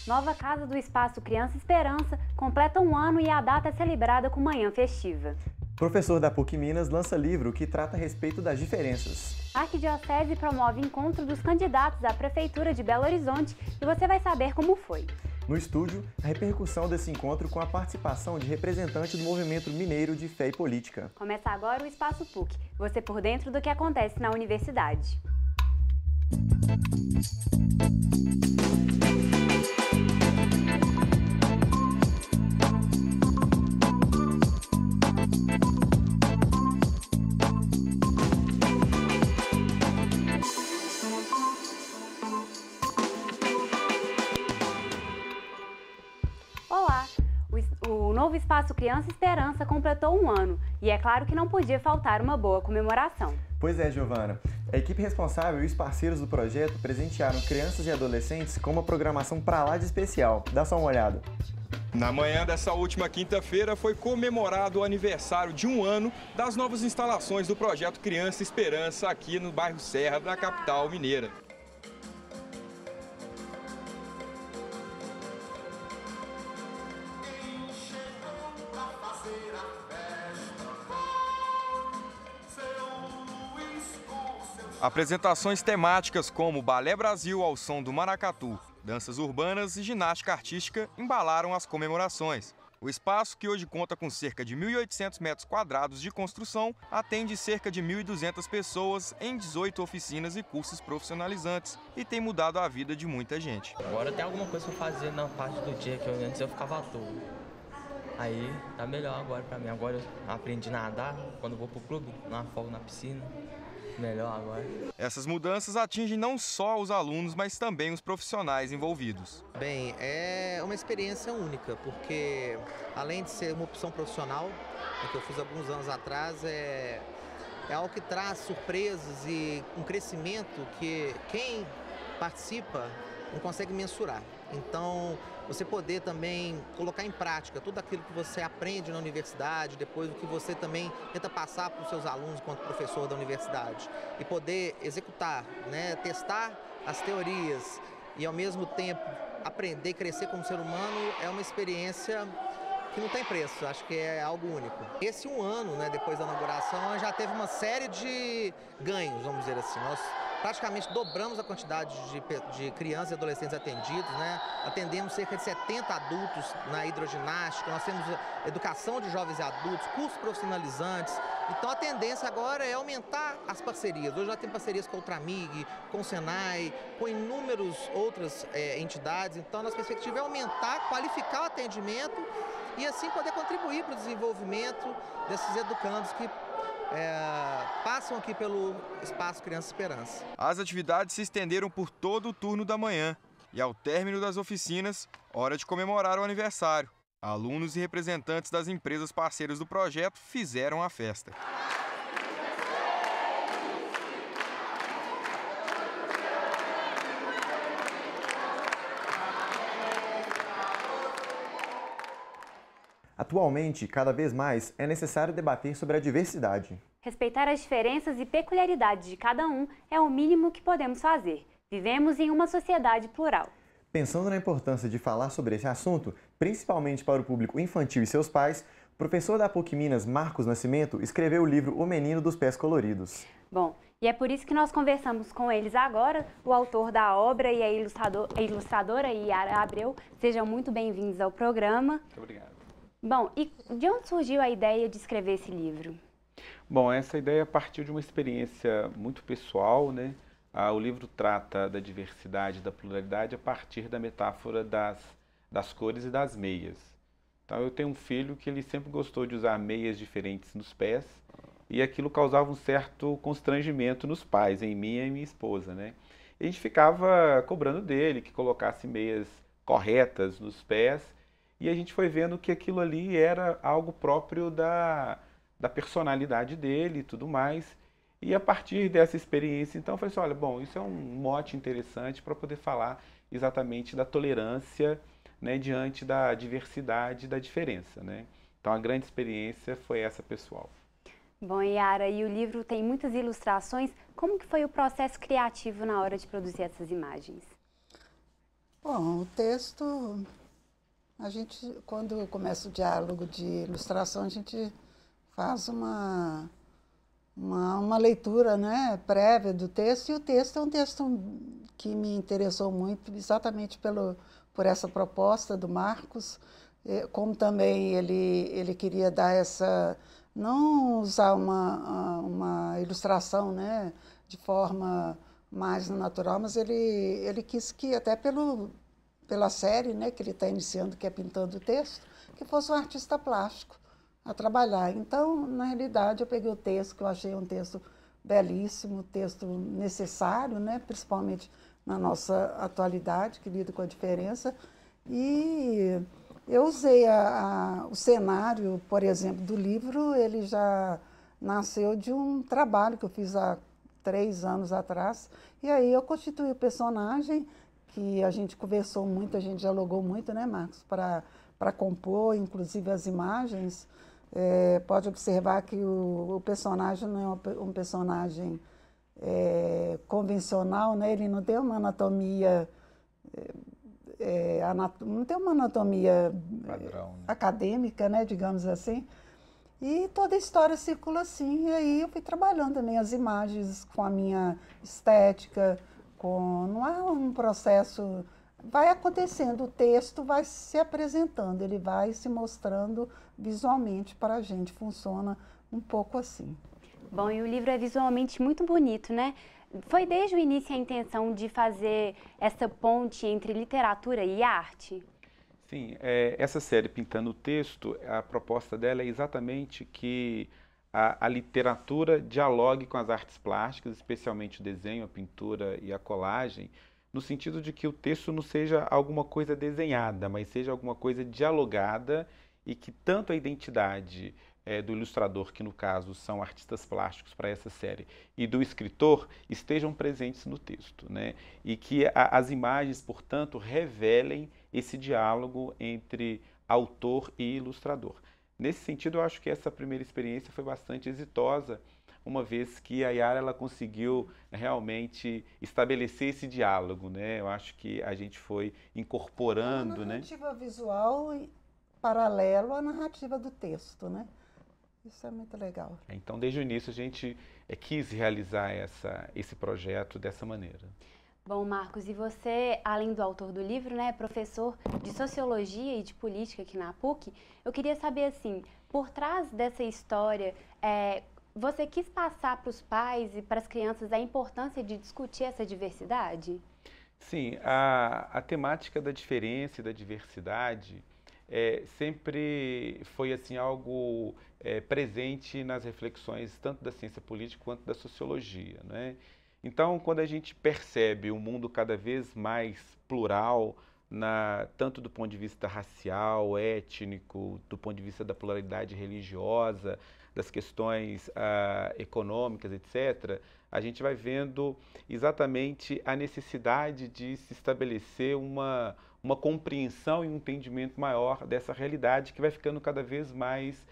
Nova Casa do Espaço Criança Esperança completa um ano e a data é celebrada com manhã festiva. Professor da PUC Minas lança livro que trata a respeito das diferenças. A Arquidiocese promove encontro dos candidatos à Prefeitura de Belo Horizonte e você vai saber como foi. No estúdio, a repercussão desse encontro com a participação de representantes do Movimento Mineiro de Fé e Política. Começa agora o Espaço PUC, você por dentro do que acontece na universidade. Olá! O novo Espaço Criança Esperança completou um ano e é claro que não podia faltar uma boa comemoração. Pois é, Giovana. A equipe responsável e os parceiros do projeto presentearam crianças e adolescentes com uma programação pra lá de especial. Dá só uma olhada. Na manhã dessa última quinta-feira foi comemorado o aniversário de um ano das novas instalações do projeto Criança Esperança aqui no bairro Serra da capital mineira. Apresentações temáticas como Balé Brasil ao som do maracatu, danças urbanas e ginástica artística embalaram as comemorações. O espaço, que hoje conta com cerca de 1.800 metros quadrados de construção, atende cerca de 1.200 pessoas em 18 oficinas e cursos profissionalizantes e tem mudado a vida de muita gente. Agora tem alguma coisa pra fazer na parte do dia que antes eu ficava à toa. Aí tá melhor agora pra mim. Agora eu aprendi a nadar, quando eu vou pro clube, na folga na piscina. Melhor agora. Essas mudanças atingem não só os alunos, mas também os profissionais envolvidos. Bem, é uma experiência única, porque além de ser uma opção profissional, que eu fiz alguns anos atrás, é algo que traz surpresas e um crescimento que quem participa não consegue mensurar. Então, você poder também colocar em prática tudo aquilo que você aprende na universidade, depois o que você também tenta passar para os seus alunos enquanto professor da universidade, e poder executar, né, testar as teorias e ao mesmo tempo aprender e crescer como ser humano é uma experiência que não tem preço, acho que é algo único. Esse um ano, né, depois da inauguração, já teve uma série de ganhos, vamos dizer assim. Nós praticamente dobramos a quantidade de crianças e adolescentes atendidos, né? Atendemos cerca de 70 adultos na hidroginástica, nós temos educação de jovens e adultos, cursos profissionalizantes. Então a tendência agora é aumentar as parcerias. Hoje já tem parcerias com a Ultramig, com o Senai, com inúmeras outras entidades. Então a nossa perspectiva é aumentar, qualificar o atendimento e assim poder contribuir para o desenvolvimento desses educandos que passam aqui pelo Espaço Criança Esperança. As atividades se estenderam por todo o turno da manhã e, ao término das oficinas, hora de comemorar o aniversário. Alunos e representantes das empresas parceiras do projeto fizeram a festa. Atualmente, cada vez mais, é necessário debater sobre a diversidade. Respeitar as diferenças e peculiaridades de cada um é o mínimo que podemos fazer. Vivemos em uma sociedade plural. Pensando na importância de falar sobre esse assunto, principalmente para o público infantil e seus pais, o professor da PUC Minas, Marcos Nascimento, escreveu o livro O Menino dos Pés Coloridos. Bom, e é por isso que nós conversamos com eles agora, o autor da obra e a ilustradora Yara Abreu. Sejam muito bem-vindos ao programa. Muito obrigado. Bom, e de onde surgiu a ideia de escrever esse livro? Bom, essa ideia partiu de uma experiência muito pessoal, né? O livro trata da diversidade, da pluralidade a partir da metáfora das cores e das meias. Então, eu tenho um filho que ele sempre gostou de usar meias diferentes nos pés e aquilo causava um certo constrangimento nos pais, em mim e em minha esposa, né? E a gente ficava cobrando dele que colocasse meias corretas nos pés e a gente foi vendo que aquilo ali era algo próprio da personalidade dele e tudo mais. E a partir dessa experiência, então, eu falei assim, olha, bom, isso é um mote interessante para poder falar exatamente da tolerância, né, diante da diversidade e da diferença, né? Então, a grande experiência foi essa pessoal. Bom, Yara, e o livro tem muitas ilustrações. Como que foi o processo criativo na hora de produzir essas imagens? Bom, o texto, a gente, quando começa o diálogo de ilustração, a gente faz uma leitura, né, prévia do texto, e o texto é um texto que me interessou muito, exatamente por essa proposta do Marcos, como também ele queria dar essa, não usar uma ilustração, né, de forma mais natural, mas ele quis que, até pela série, né, que ele está iniciando, que é Pintando o Texto, que fosse um artista plástico a trabalhar. Então, na realidade, eu peguei o texto, que eu achei um texto belíssimo, texto necessário, né, principalmente na nossa atualidade, que lida com a diferença, e eu usei o cenário, por exemplo, do livro, ele já nasceu de um trabalho que eu fiz há 3 anos atrás, e aí eu constituí o personagem, que a gente conversou muito, a gente dialogou muito, né, Marcos, para compor, inclusive as imagens. Pode observar que o personagem não é um personagem convencional, né? Ele não tem uma anatomia, não tem uma anatomia Padrão, né? acadêmica, né, digamos assim. E toda a história circula assim, e aí eu fui trabalhando também as imagens com a minha estética, não é um processo, vai acontecendo, o texto vai se apresentando, ele vai se mostrando visualmente para a gente, funciona um pouco assim. Bom, e o livro é visualmente muito bonito, né? Foi desde o início a intenção de fazer essa ponte entre literatura e arte? Sim, essa série Pintando o Texto, a proposta dela é exatamente que a literatura dialogue com as artes plásticas, especialmente o desenho, a pintura e a colagem, no sentido de que o texto não seja alguma coisa desenhada, mas seja alguma coisa dialogada e que tanto a identidade do ilustrador, que no caso são artistas plásticos para essa série, e do escritor estejam presentes no texto, né? E que as imagens, portanto, revelem esse diálogo entre autor e ilustrador. Nesse sentido, eu acho que essa primeira experiência foi bastante exitosa, uma vez que a Yara ela conseguiu realmente estabelecer esse diálogo, né? Eu acho que a gente foi incorporando, uma né? narrativa visual paralelo à narrativa do texto, né? Isso é muito legal. Então, desde o início, a gente quis realizar esse projeto dessa maneira. Bom, Marcos, e você, além do autor do livro, né, é professor de Sociologia e de Política aqui na PUC, eu queria saber, assim, por trás dessa história, você quis passar para os pais e para as crianças a importância de discutir essa diversidade? Sim, a temática da diferença e da diversidade sempre foi assim algo presente nas reflexões tanto da ciência política quanto da sociologia, né? Então, quando a gente percebe um mundo cada vez mais plural, tanto do ponto de vista racial, étnico, do ponto de vista da pluralidade religiosa, das questões econômicas, etc., a gente vai vendo exatamente a necessidade de se estabelecer uma compreensão e um entendimento maior dessa realidade que vai ficando cada vez mais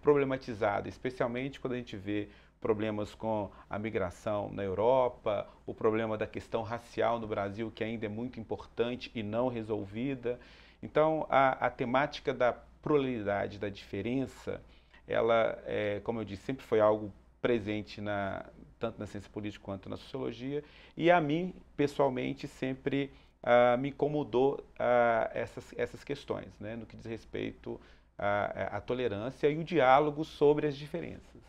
problematizada, especialmente quando a gente vê problemas com a migração na Europa, o problema da questão racial no Brasil, que ainda é muito importante e não resolvida. Então, a temática da pluralidade, da diferença, ela, como eu disse, sempre foi algo presente tanto na ciência política quanto na sociologia, e a mim, pessoalmente, sempre me incomodou essas questões, né, no que diz respeito à tolerância e o diálogo sobre as diferenças.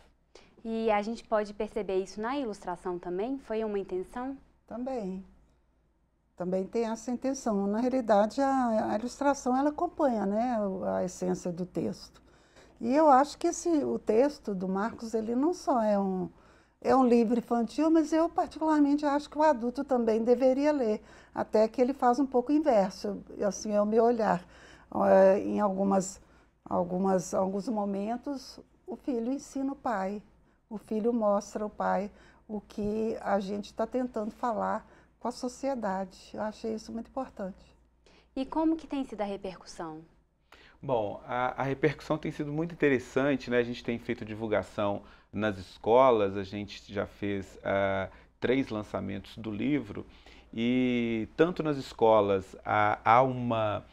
E a gente pode perceber isso na ilustração também? Foi uma intenção? Também tem essa intenção. Na realidade, a ilustração ela acompanha, né, a essência do texto. E eu acho que o texto do Marcos, ele não só é um livro infantil, mas eu particularmente acho que o adulto também deveria ler, até que ele faz um pouco o inverso, assim é o meu olhar. Em alguns momentos, o filho ensina o pai, o filho mostra ao pai o que a gente está tentando falar com a sociedade. Eu achei isso muito importante. E como que tem sido a repercussão? Bom, a repercussão tem sido muito interessante, né? A gente tem feito divulgação nas escolas, a gente já fez 3 lançamentos do livro e tanto nas escolas há uma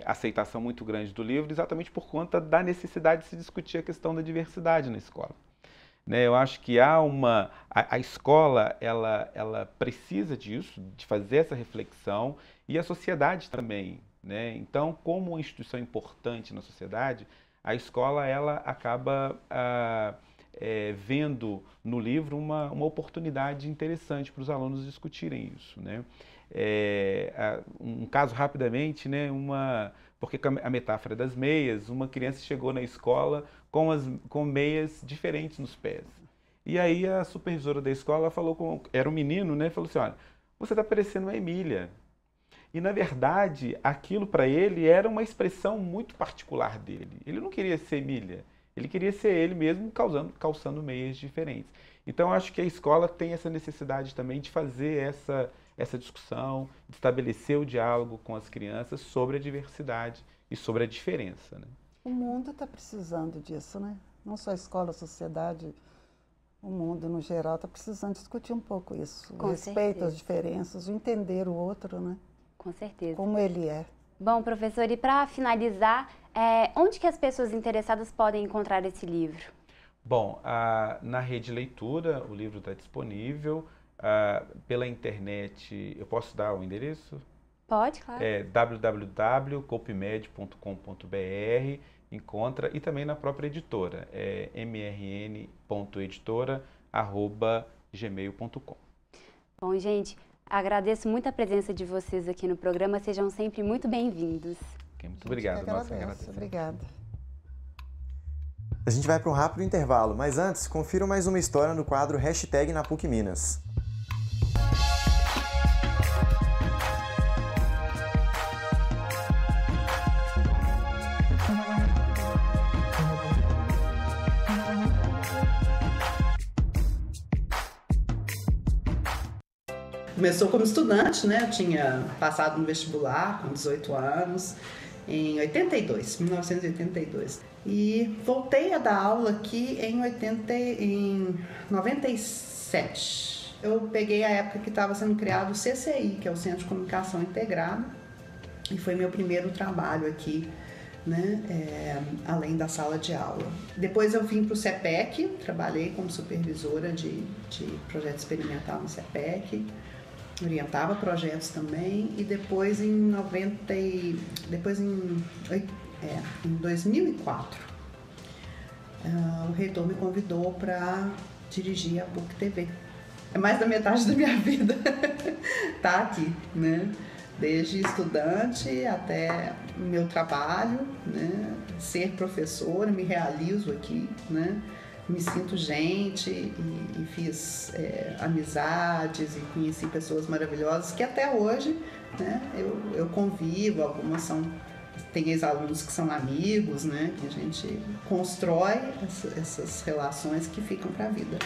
aceitação muito grande do livro, exatamente por conta da necessidade de se discutir a questão da diversidade na escola. Né, eu acho que a escola ela precisa disso, de fazer essa reflexão, e a sociedade também. Né? Então, como uma instituição importante na sociedade, a escola ela acaba vendo no livro uma oportunidade interessante para os alunos discutirem isso. Né? Um caso rapidamente, né, porque a metáfora das meias, uma criança chegou na escola com meias diferentes nos pés. E aí a supervisora da escola falou era um menino, né, falou assim, olha, você está parecendo uma Emília. E na verdade, aquilo para ele era uma expressão muito particular dele. Ele não queria ser Emília, ele queria ser ele mesmo calçando meias diferentes. Então acho que a escola tem essa necessidade também de fazer essa discussão, de estabelecer o diálogo com as crianças sobre a diversidade e sobre a diferença. Né? O mundo está precisando disso, né? Não só a escola, a sociedade, o mundo no geral está precisando discutir um pouco isso. O respeito às diferenças, o entender o outro, né? Com certeza. Como ele é. Bom, professor, e para finalizar, onde que as pessoas interessadas podem encontrar esse livro? Bom, na Rede Leitura, o livro está disponível. Pela internet, eu posso dar o endereço? Pode, claro. www.copimed.com.br, encontra, e também na própria editora, mrn.editora@gmail.com. Bom, gente, agradeço muito a presença de vocês aqui no programa, sejam sempre muito bem-vindos. Muito obrigado. Obrigada. A gente vai para um rápido intervalo, mas antes, confira mais uma história no quadro #na PUC Minas. Começou como estudante, né? Eu tinha passado no vestibular com 18 anos, em 1982. E voltei a dar aula aqui em 97. Eu peguei a época que estava sendo criado o CCI, que é o Centro de Comunicação Integrado, e foi meu primeiro trabalho aqui, né? Além da sala de aula. Depois eu vim para o CEPEC, trabalhei como supervisora de projeto experimental no CEPEC, orientava projetos também, e depois em 2004 o reitor me convidou para dirigir a PUC TV. É mais da metade da minha vida tá aqui, né? Desde estudante até meu trabalho, né? Ser professora, me realizo aqui, né? Me sinto gente e fiz amizades e conheci pessoas maravilhosas que até hoje, né, eu convivo. Algumas tem ex-alunos que são amigos, né, que a gente constrói essas relações que ficam para a vida.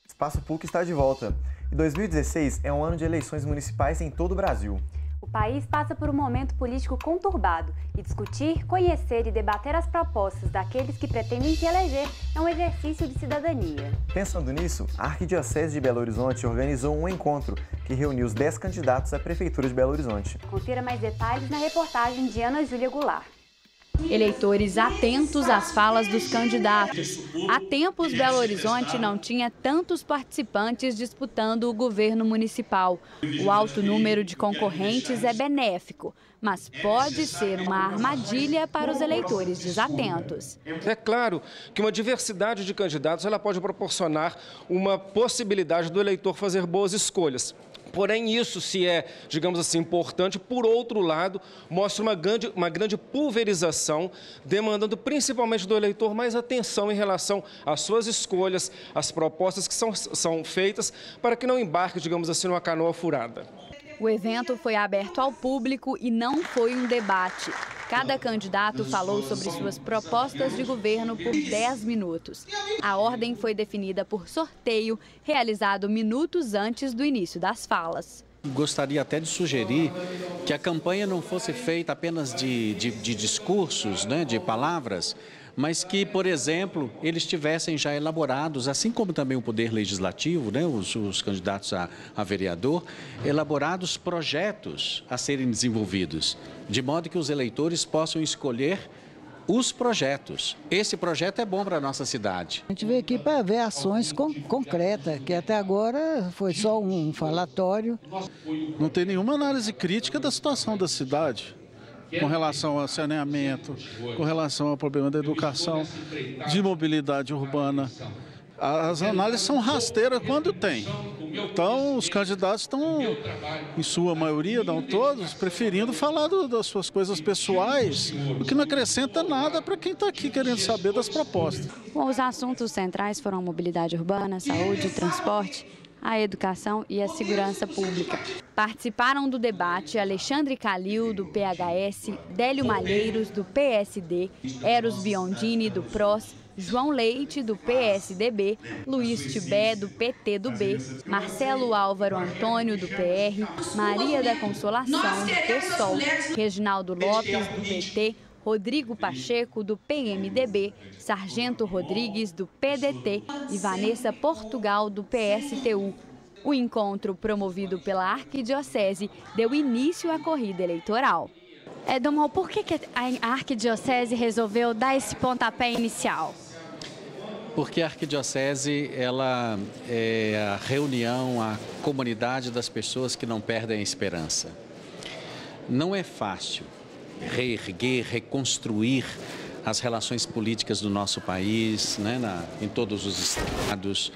Espaço PUC está de volta. E 2016 é um ano de eleições municipais em todo o Brasil. O país passa por um momento político conturbado e discutir, conhecer e debater as propostas daqueles que pretendem se eleger é um exercício de cidadania. Pensando nisso, a Arquidiocese de Belo Horizonte organizou um encontro que reuniu os 10 candidatos à Prefeitura de Belo Horizonte. Confira mais detalhes na reportagem de Ana Júlia Goulart. Eleitores atentos às falas dos candidatos. Há tempos, Belo Horizonte não tinha tantos participantes disputando o governo municipal. O alto número de concorrentes é benéfico, mas pode ser uma armadilha para os eleitores desatentos. É claro que uma diversidade de candidatos ela pode proporcionar uma possibilidade do eleitor fazer boas escolhas. Porém, isso, se é, digamos assim, importante, por outro lado, mostra uma grande pulverização, demandando principalmente do eleitor mais atenção em relação às suas escolhas, às propostas que são feitas, para que não embarque, digamos assim, numa canoa furada. O evento foi aberto ao público e não foi um debate. Cada candidato falou sobre suas propostas de governo por 10 minutos. A ordem foi definida por sorteio, realizado minutos antes do início das falas. gostaria até de sugerir que a campanha não fosse feita apenas de discursos, né, de palavras, mas que, por exemplo, eles tivessem já elaborados, assim como também o Poder Legislativo, né, os candidatos a vereador, elaborados projetos a serem desenvolvidos, de modo que os eleitores possam escolher os projetos. Esse projeto é bom para a nossa cidade. A gente veio aqui para ver ações concretas, que até agora foi só um falatório. Não tem nenhuma análise crítica da situação da cidade, com relação ao saneamento, com relação ao problema da educação, de mobilidade urbana. As análises são rasteiras quando tem. Então, os candidatos estão, em sua maioria, não todos, preferindo falar das suas coisas pessoais, o que não acrescenta nada para quem está aqui querendo saber das propostas. Bom, os assuntos centrais foram a mobilidade urbana, saúde, transporte, a educação e a segurança pública. Participaram do debate Alexandre Calil, do PHS, Délio Malheiros, do PSD, Eros Biondini, do PROS, João Leite, do PSDB, Luiz Tibé, do PT do B, Marcelo Álvaro Antônio, do PR, Maria da Consolação, do PSOL, Reginaldo Lopes, do PT, Rodrigo Pacheco, do PMDB, Sargento Rodrigues, do PDT e Vanessa Portugal, do PSTU. O encontro, promovido pela Arquidiocese, deu início à corrida eleitoral. Dom Raul, por que a Arquidiocese resolveu dar esse pontapé inicial? Porque a Arquidiocese, ela é a reunião, a comunidade das pessoas que não perdem a esperança. Não é fácil reerguer, reconstruir as relações políticas do nosso país, né, em todos os estados,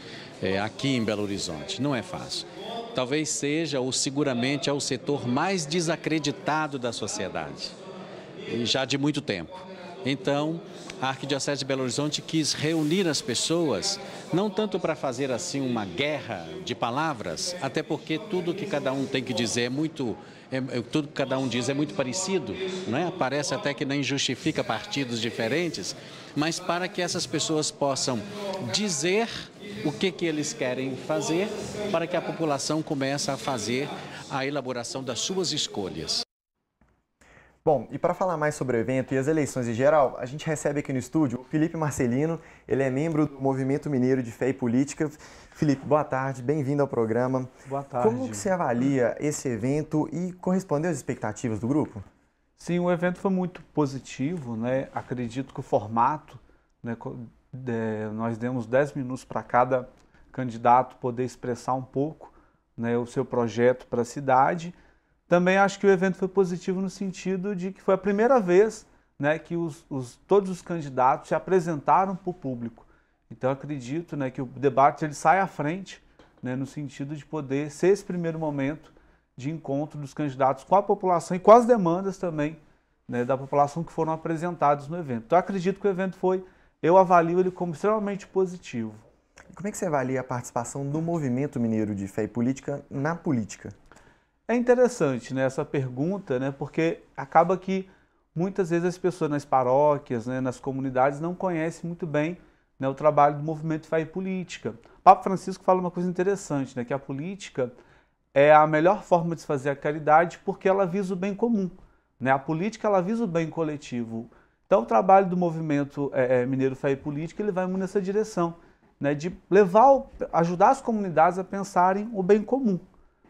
aqui em Belo Horizonte. Não é fácil. Talvez seja, ou seguramente, é o setor mais desacreditado da sociedade, e já de muito tempo. Então, a Arquidiocese de Belo Horizonte quis reunir as pessoas, não tanto para fazer assim uma guerra de palavras, até porque tudo que cada um tem que dizer tudo que cada um diz é muito parecido, não é? Parece até que nem justifica partidos diferentes, mas para que essas pessoas possam dizer o que eles querem fazer, para que a população comece a fazer a elaboração das suas escolhas. Bom, e para falar mais sobre o evento e as eleições em geral, a gente recebe aqui no estúdio o Felipe Marcelino, ele é membro do Movimento Mineiro de Fé e Política. Felipe, boa tarde, bem-vindo ao programa. Boa tarde. Como que você avalia esse evento e correspondeu às expectativas do grupo? Sim, o evento foi muito positivo, né? Acredito que o formato, né, nós demos 10 minutos para cada candidato poder expressar um pouco, né, o seu projeto para a cidade. Também acho que o evento foi positivo no sentido de que foi a primeira vez, né, que todos os candidatos se apresentaram para o público. Então acredito, né, que o debate ele sai à frente, né, no sentido de poder ser esse primeiro momento de encontro dos candidatos com a população e com as demandas também, né, da população que foram apresentadas no evento. Então acredito que o evento eu avalio ele como extremamente positivo. E como é que você avalia a participação do Movimento Mineiro de Fé e Política na política? É interessante, né, essa pergunta, né, porque acaba que muitas vezes as pessoas nas paróquias, né, nas comunidades não conhecem muito bem, né, o trabalho do Movimento Fé e Política. O Papa Francisco fala uma coisa interessante, né, que a política é a melhor forma de se fazer a caridade porque ela visa o bem comum, né? A política ela visa o bem coletivo. Então o trabalho do Movimento Mineiro Fé e Política ele vai muito nessa direção, né, de ajudar as comunidades a pensarem o bem comum.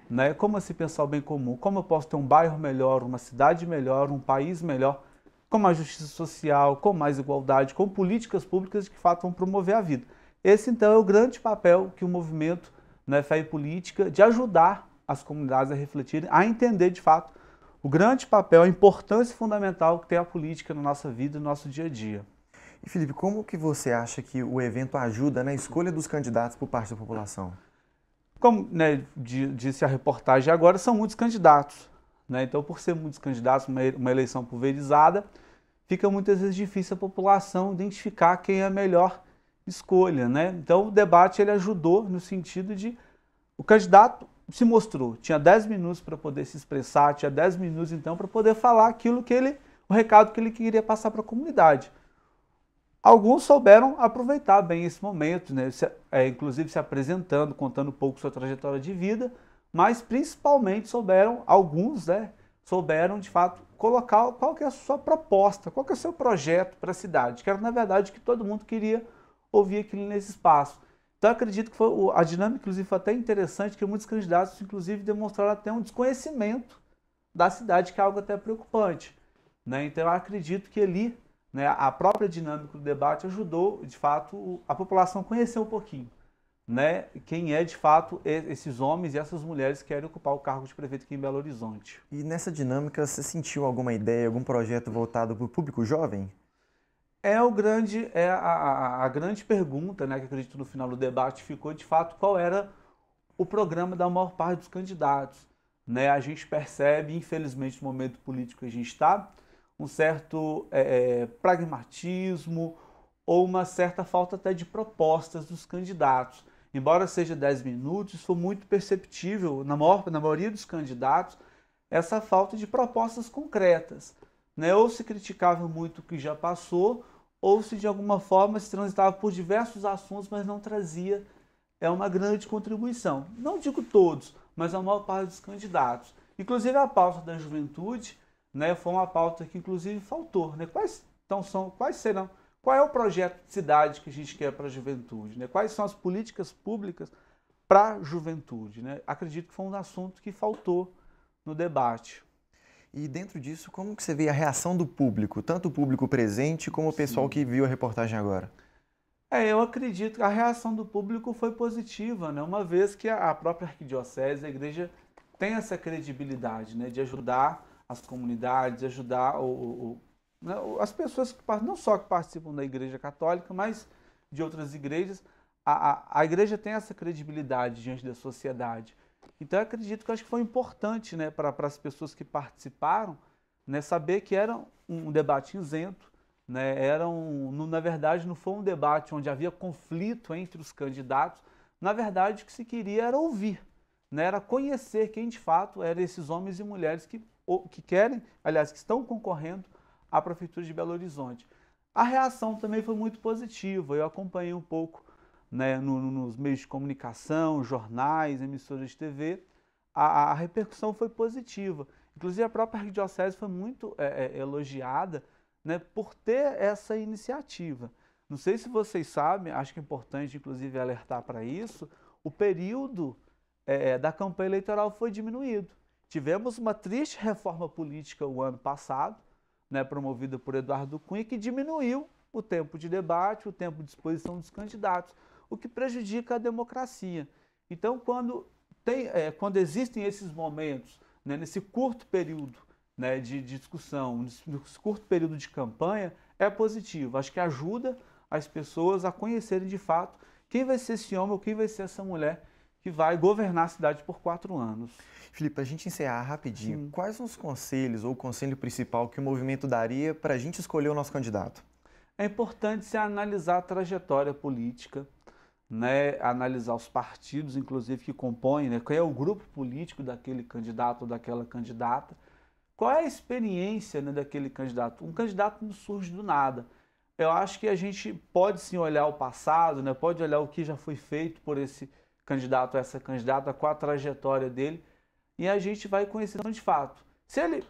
Né? Como assim pensar o bem comum? Como eu posso ter um bairro melhor, uma cidade melhor, um país melhor, com mais justiça social, com mais igualdade, com políticas públicas que de fato vão promover a vida. Esse então é o grande papel que o movimento, né, Fé e Política, de ajudar as comunidades a refletirem, a entender de fato o grande papel, a importância fundamental que tem a política na nossa vida, no nosso dia a dia. E Felipe, como que você acha que o evento ajuda na escolha dos candidatos por parte da população? Como, né, disse a reportagem agora, são muitos candidatos, né? Então, por ser muitos candidatos, uma eleição pulverizada, fica muitas vezes difícil a população identificar quem é a melhor escolha, né? Então, o debate ele ajudou no sentido de o candidato se mostrou, tinha 10 minutos para poder se expressar, tinha 10 minutos então para poder falar aquilo o recado que ele queria passar para a comunidade. Alguns souberam aproveitar bem esse momento, né? Inclusive se apresentando, contando um pouco sua trajetória de vida, mas principalmente alguns, né, souberam de fato colocar qual que é a sua proposta, qual que é o seu projeto para a cidade, que era na verdade que todo mundo queria ouvir aquilo nesse espaço. Então eu acredito que a dinâmica inclusive foi até interessante, que muitos candidatos inclusive demonstraram até um desconhecimento da cidade, que é algo até preocupante, né? Então eu acredito que ali, né, a própria dinâmica do debate ajudou de fato a população a conhecer um pouquinho, né, quem é de fato esses homens e essas mulheres que querem ocupar o cargo de prefeito aqui em Belo Horizonte. E nessa dinâmica, você sentiu alguma ideia, algum projeto voltado para o público jovem? É a grande pergunta, né, que acredito no final do debate ficou de fato qual era o programa da maior parte dos candidatos, né? A gente percebe, infelizmente, no momento político que a gente está, um certo pragmatismo ou uma certa falta até de propostas dos candidatos. Embora seja 10 minutos, foi muito perceptível, na maioria dos candidatos, essa falta de propostas concretas, né? Ou se criticava muito o que já passou, ou se de alguma forma se transitava por diversos assuntos, mas não trazia uma grande contribuição. Não digo todos, mas a maior parte dos candidatos. Inclusive a pauta da juventude, né, foi uma pauta que inclusive faltou, né? Qual é o projeto de cidade que a gente quer para a juventude, né? Quais são as políticas públicas para a juventude, né? Acredito que foi um assunto que faltou no debate. E dentro disso, como que você vê a reação do público, tanto o público presente como o pessoal que viu a reportagem agora? Eu acredito que a reação do público foi positiva, né? Uma vez que a própria arquidiocese, a igreja, tem essa credibilidade, né, de ajudar as comunidades, de ajudar as pessoas que não só que participam da Igreja Católica, mas de outras igrejas. A igreja tem essa credibilidade diante da sociedade. Então eu acredito que acho que foi importante, né, para as pessoas que participaram, né, saber que era um debate isento, né, na verdade não foi um debate onde havia conflito entre os candidatos. Na verdade o que se queria era ouvir, né, era conhecer quem de fato eram esses homens e mulheres que querem, aliás, que estão concorrendo à Prefeitura de Belo Horizonte. A reação também foi muito positiva, eu acompanhei um pouco, né, nos meios de comunicação, jornais, emissoras de TV, a repercussão foi positiva. Inclusive a própria arquidiocese foi muito elogiada, né, por ter essa iniciativa. Não sei se vocês sabem, acho que é importante inclusive alertar para isso, o período da campanha eleitoral foi diminuído. Tivemos uma triste reforma política o ano passado, né, promovida por Eduardo Cunha, que diminuiu o tempo de debate, o tempo de exposição dos candidatos, o que prejudica a democracia. Então, quando existem esses momentos, né, nesse curto período, né, de discussão, nesse curto período de campanha, é positivo. Acho que ajuda as pessoas a conhecerem de fato quem vai ser esse homem ou quem vai ser essa mulher que vai governar a cidade por 4 anos. Felipe, para a gente encerrar rapidinho, Sim. Quais são os conselhos ou o conselho principal que o movimento daria para a gente escolher o nosso candidato? É importante se analisar a trajetória política, né, analisar os partidos, inclusive, que compõem, né, qual é o grupo político daquele candidato ou daquela candidata, qual é a experiência, né, daquele candidato. Um candidato não surge do nada. Eu acho que a gente pode sim olhar o passado, né, pode olhar o que já foi feito por esse candidato ou essa candidata, qual a trajetória dele, e a gente vai conhecendo de fato. Se ele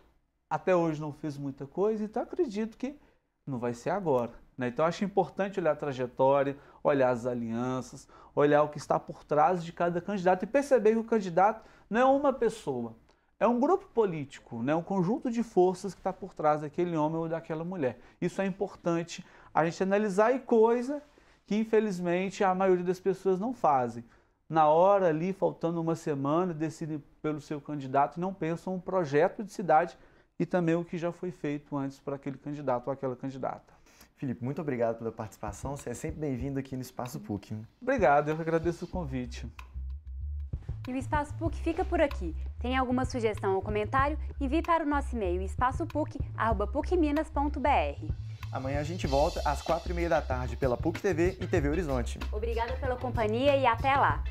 até hoje não fez muita coisa, então acredito que não vai ser agora, né? Então acho importante olhar a trajetória, olhar as alianças, olhar o que está por trás de cada candidato e perceber que o candidato não é uma pessoa, é um grupo político, né? Um conjunto de forças que está por trás daquele homem ou daquela mulher. Isso é importante a gente analisar, e coisa que infelizmente a maioria das pessoas não fazem. Na hora ali, faltando uma semana, decidem pelo seu candidato e não pensam um projeto de cidade e também o que já foi feito antes para aquele candidato ou aquela candidata. Felipe, muito obrigado pela participação. Você é sempre bem-vindo aqui no Espaço PUC. Obrigado, eu que agradeço o convite. E o Espaço PUC fica por aqui. Tem alguma sugestão ou comentário? Envie para o nosso e-mail espaçopuc@pucminas.br. Amanhã a gente volta às 4h30 da tarde pela PUC TV e TV Horizonte. Obrigada pela companhia e até lá!